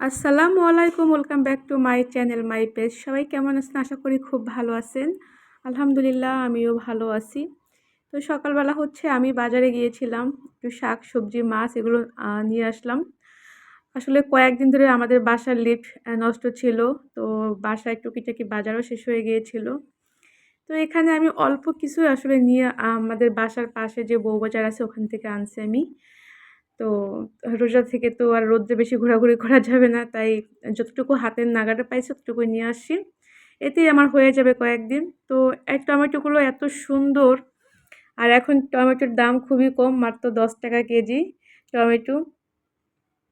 আসসালামু আলাইকুম, welcome back to my channel, my page. সবাই কেমন আছেন? আশা করি খুব ভালো আছেন। আলহামদুলিল্লাহ, আমিও ভালো আছি। তো সকালবেলা আমি বাজারে গিয়েছিলাম। একটু শাক, সবজি, মাছ এগুলো নিয়ে আসলাম। আসলে কয়েকদিন ধরে আমাদের বাসার লিফট নষ্ট ছিল। তো বাসায় টুকিটাকি বাজারও শেষ হয়ে গিয়েছিল। তো এখানে আমি অল্প কিছু আসলে নিয়ে আমাদের বাসার পাশে যে বউবাজার আছে ওখান থেকে আনছি আমি। তো রোজা থেকে তো আর রোদ্রে বেশি ঘোরাঘুরি করা যাবে না। তাই যতটুকু হাতের নাগালে পাইছি ততটুকুই নিয়ে আসছি। এতেই আমার হয়ে যাবে কয়েকদিন। তো এই টমেটোগুলো এত সুন্দর, আর এখন টমেটোর দাম খুবই কম, মাত্র ৳১০ কেজি টমেটো।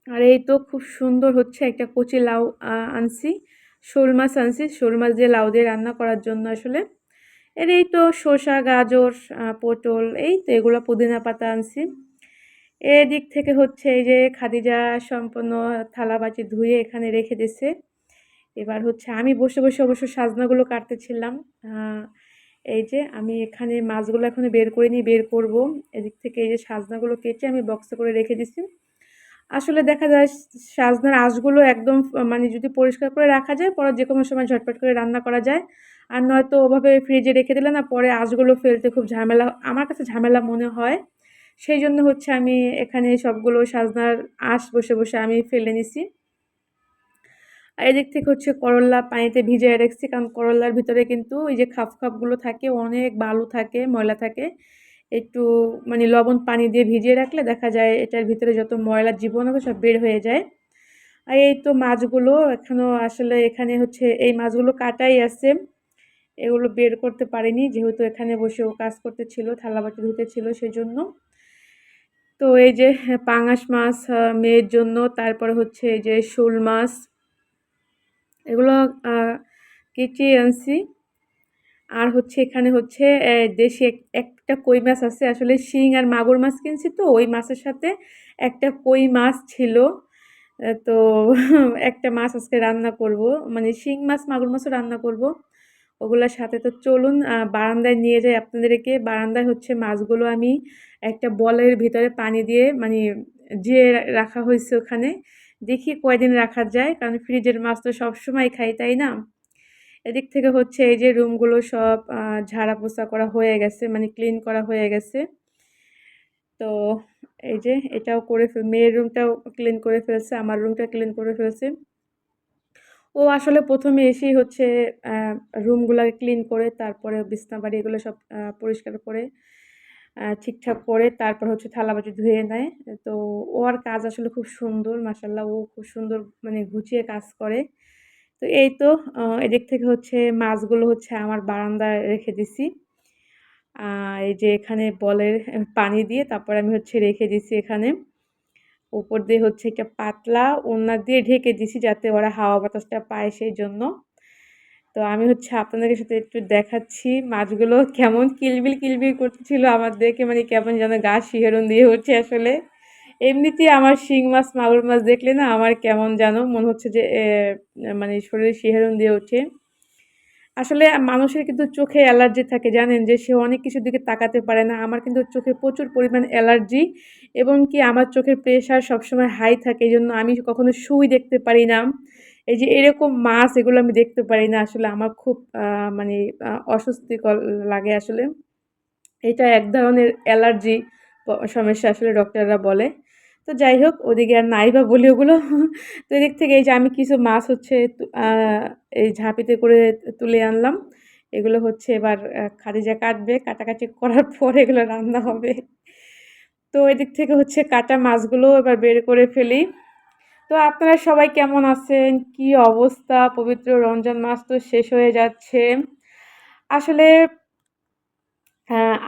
আর এই তো খুব সুন্দর একটা কচি লাউ আনছি। শোল মাছ আনছি। শোল মাছ দিয়ে লাউ দিয়ে রান্না করার জন্য আসলে। এই তো শসা, গাজর, পটল, এই তো এগুলো পুদিনা পাতা আনছি। এদিক থেকে এই যে খাদিজা সম্পূর্ণ থালা-বাটি ধুয়ে এখানে রেখে দিছে। এবার আমি বসে, বসে অবশ্য সাজনাগুলো কাটতেছিলাম। আ এই যে আমি এখানে মাছগুলো এখনো বের করিনি, বের করব। এদিক থেকে এই যে সাজনাগুলো কেটে আমি বক্সে করে রেখে দিছি। আসলে দেখা যায় সাজনার আঁশগুলো একদম মানে যদি পরিষ্কার করে রাখা যায়, পরে যেকোনো সময় ঝটপট করে রান্না করা যায়। আর নয়তো ওভাবে ফ্রিজে রেখে দিলে না পরে আঁশগুলো ফেলতে খুব ঝামেলা, আমার কাছে ঝামেলা মনে হয়। সেইজন্য আমি এখানে সবগুলো সাজনার আঁশ বসে, বসে আমি ফেলে নিছি। আর এদিক থেকে করল্লা পানিতে ভিজিয়ে রাখছি, কারণ করল্লার ভিতরে কিন্তু এই যে খাপগুলো থাকে, অনেক বালু থাকে, ময়লা থাকে। একটু মানে লবণ পানি দিয়ে ভিজিয়ে রাখলে দেখা যায় এটার ভিতরে যত ময়লা জীবাণু সব বের হয়ে যায়। আর এই তো মাছগুলো এখনো আসলে এখানে এই মাছগুলো কাটাই আছে। এগুলো বের করতে পারিনি, যেহেতু এখানে বসে ও কাজ করতেছিল, থালা-বাটি ধুতেছিল সেজন্য। তো এই যে পাঙাশ মাছ মেয়ের জন্য, তারপরে এই যে শোল মাছ, এগুলো আ কেটে আনছি। আর এখানে দেশি একটা কই মাছ আছে। আসলে শিং আর মাগুর মাছ কিনছি, তো ওই মাছের সাথে একটা কই মাছ ছিল। তো একটা মাছ আজকে রান্না করব। মানে শিং মাছ, মাগুর মাছও রান্না করব। ওগুলার সাথে তো চলুন বারান্দায় নিয়ে যাই আপনাদেরকে। বারান্দায় মাছগুলো আমি একটা বলের ভিতরে পানি দিয়ে মানে জিয়ে রাখা হইছে ওখানে। দেখি কয়দিন রাখা যায়, কারণ ফ্রিজের মাছ তো সবসময় খাই, তাই না? এদিক থেকে এই যে রুমগুলো সব ঝাড়া পোছা করা হয়ে গেছে, মানে ক্লিন করা হয়ে গেছে। তো এই যে এটাও করে মেয়ের রুমটাও ক্লিন করে ফেলছে, আমার রুমটা ক্লিন করে ফেলছে। ও আসলে ১ম এ এসেই আ রুমগুলাকে ক্লিন করে তারপরে বিছনাবাড়ি এগুলো সব পরিষ্কার করে ঠিকঠাক করে তারপর থালাবাটি ধুয়ে নেয়। তো ওর কাজ আসলে খুব সুন্দর, মাশাআল্লাহ ও খুব সুন্দর মানে গুছিয়ে কাজ করে। তো এই তো এদিক থেকে মাছগুলো আমার বারান্দায় রেখে দিছি। আ এই যে এখানে বলের পানি দিয়ে তারপরে আমি রেখে দিছি এখানে। উপর দিয়ে একটা পাতলা ওড়না দিয়ে ঢেকে দিছি, যাতে ওরা হাওয়া বাতাসটা পায় সেইজন্য। তো আমি আপনাদের সাথে একটু দেখাচ্ছি মাছগুলো কেমন কিলবিল, কিলবিল করতেছিল আমার দেখে, মানে কেমন যেন গা শিহরণ দিয়ে উঠছে আসলে। এমনিতেই আমার শিং মাছ, মাগুর মাছ দেখলে না আমার কেমন যেন মনে হচ্ছে যে মানে শরীরে শিহরণ দিয়ে ওঠে। আসলে মানুষের কিন্তু চোখে অ্যালার্জি থাকে, জানেন? যে সে অনেক কিছুর দিকে তাকাতে পারে না। আমার কিন্তু চোখে প্রচুর পরিমাণ অ্যালার্জি, এবং কি আমার চোখের প্রেশার সবসময় হাই থাকে। এজন্য আমি কখনো সুই দেখতে পারি না। এই যে এরকম মাছ এগুলো আমি দেখতে পারি না। আসলে আমার খুব মানে অস্বস্তিকর লাগে আসলে। এটা এক ধরনের অ্যালার্জি সমস্যা আসলে ডক্টররা বলে। তো যাই হোক, ওদিকে আর নাই বা বলি ওগুলো। তো এদিক থেকে এই যে আমি কিছু মাছ এই ঝাঁপিতে করে তুলে আনলাম। এগুলো এবার খাদিজা কাটবে। কাটাকাটি করার পর এগুলো রান্না হবে। তো এদিক থেকে কাটা মাছগুলো এবার বের করে ফেলি। তো আপনারা সবাই কেমন আছেন? কি অবস্থা? পবিত্র রমজান মাস তো শেষ হয়ে যাচ্ছে। আসলে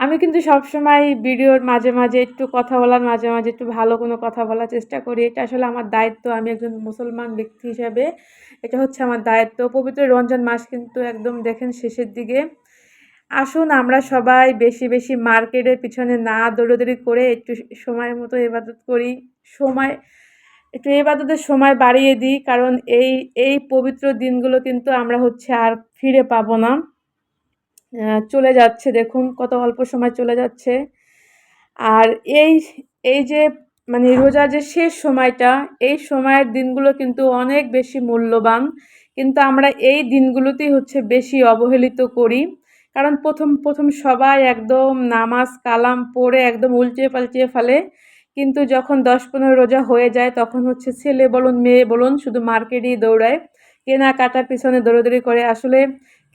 আমি কিন্তু সবসময় ভিডিওর মাঝে, মাঝে একটু কথা বলার মাঝে, মাঝে একটু ভালো কোনো কথা বলার চেষ্টা করি। এটা আসলে আমার দায়িত্ব। আমি একজন মুসলমান ব্যক্তি হিসাবে এটা আমার দায়িত্ব। পবিত্র রমজান মাস কিন্তু একদম দেখেন শেষের দিকে। আসুন আমরা সবাই বেশি, বেশি মার্কেটের পিছনে না দৌড়াদৌড়ি করে একটু সময় মতো ইবাদত করি। সময় একটু ইবাদতের সময় বাড়িয়ে দিই। কারণ এই পবিত্র দিনগুলো কিন্তু আমরা আর ফিরে পাবো না। চলে যাচ্ছে, দেখুন কত অল্প সময় চলে যাচ্ছে। আর এই এই যে মানে রোজার যে শেষ সময়টা, এই সময়ের দিনগুলো কিন্তু অনেক বেশি মূল্যবান। কিন্তু আমরা এই দিনগুলোতেই হচ্ছে বেশি অবহেলিত করি। কারণ প্রথম সবাই একদম নামাজ কালাম পড়ে একদম উল্টিয়ে পাল্টিয়ে ফেলে। কিন্তু যখন ১০-১৫ রোজা হয়ে যায় তখন হচ্ছে ছেলে বলুন মেয়ে বলুন শুধু মার্কেটেই দৌড়ায়। কেনাকাটার পিছনে দৌড়াদৌড়ি করে। আসলে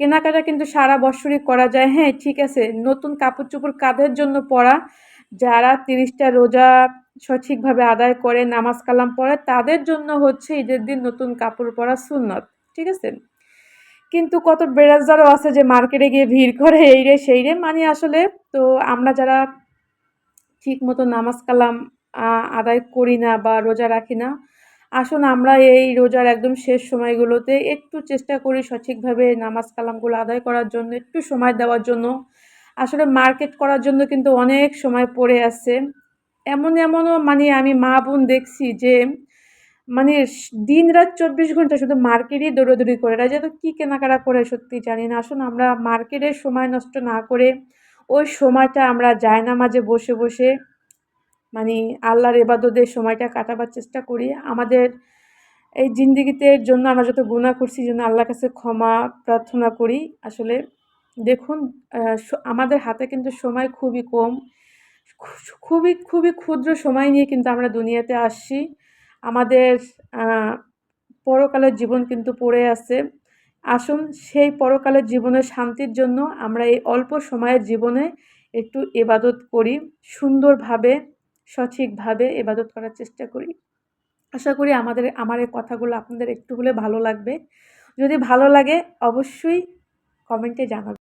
কেনাকাটা কিন্তু সারা বছরই করা যায়। হ্যাঁ, ঠিক আছে। নতুন কাপড়-চোপড় কাদের জন্য পরা? যারা ৩০ টা রোজা সঠিকভাবে আদায় করে, নামাজ কালাম পড়ে, তাদের জন্য হচ্ছে ঈদের দিন নতুন কাপড় পরা সুন্নত। ঠিক আছে? কিন্তু কত বেরাজদারও আছে যে মার্কেটে গিয়ে ভিড় করে এই রে সেই রে। মানে আসলে তো আমরা যারা ঠিকমতো নামাজ কালাম আদায় করি না বা রোজা রাখি না, আসুন আমরা এই রোজার একদম শেষ সময়গুলোতে একটু চেষ্টা করি সঠিকভাবে নামাজ কালামগুলো আদায় করার জন্য, একটু সময় দেওয়ার জন্য। আসলে মার্কেট করার জন্য কিন্তু অনেক সময় পড়ে আছে। এমনও মানে আমি মা-বোন দেখছি যে মানে দিন-রাত ২৪ ঘন্টা শুধু মার্কেটেই দৌড়াদৌড়ি করে। এরা যে কি কেনাকাটা করে সত্যি জানি না। আসুন আমরা মার্কেটে সময় নষ্ট না করে ওই সময়টা আমরা জায়নামাজে বসে মানে আল্লাহর ইবাদতের সময়টা কাটাবার চেষ্টা করি। আমাদের এই জিন্দেগিতে জন্য আমরা যত গুনাহ করছি যেন আল্লাহর কাছে ক্ষমা প্রার্থনা করি। আসলে দেখুন আমাদের হাতে কিন্তু সময় খুবই কম। খুবই ক্ষুদ্র সময় নিয়ে কিন্তু আমরা দুনিয়াতে আসছি। আমাদের আ পরকালের জীবন কিন্তু পড়ে আছে। আসুন সেই পরকালের জীবনের শান্তির জন্য আমরা এই অল্প সময়ের জীবনে একটু ইবাদত করি। সুন্দরভাবে, সঠিকভাবে ইবাদত করার চেষ্টা করি। আশা করি আমার এই কথাগুলো আপনাদের একটু হলে ভালো লাগবে। যদি ভালো লাগে অবশ্যই কমেন্টে জানাবেন।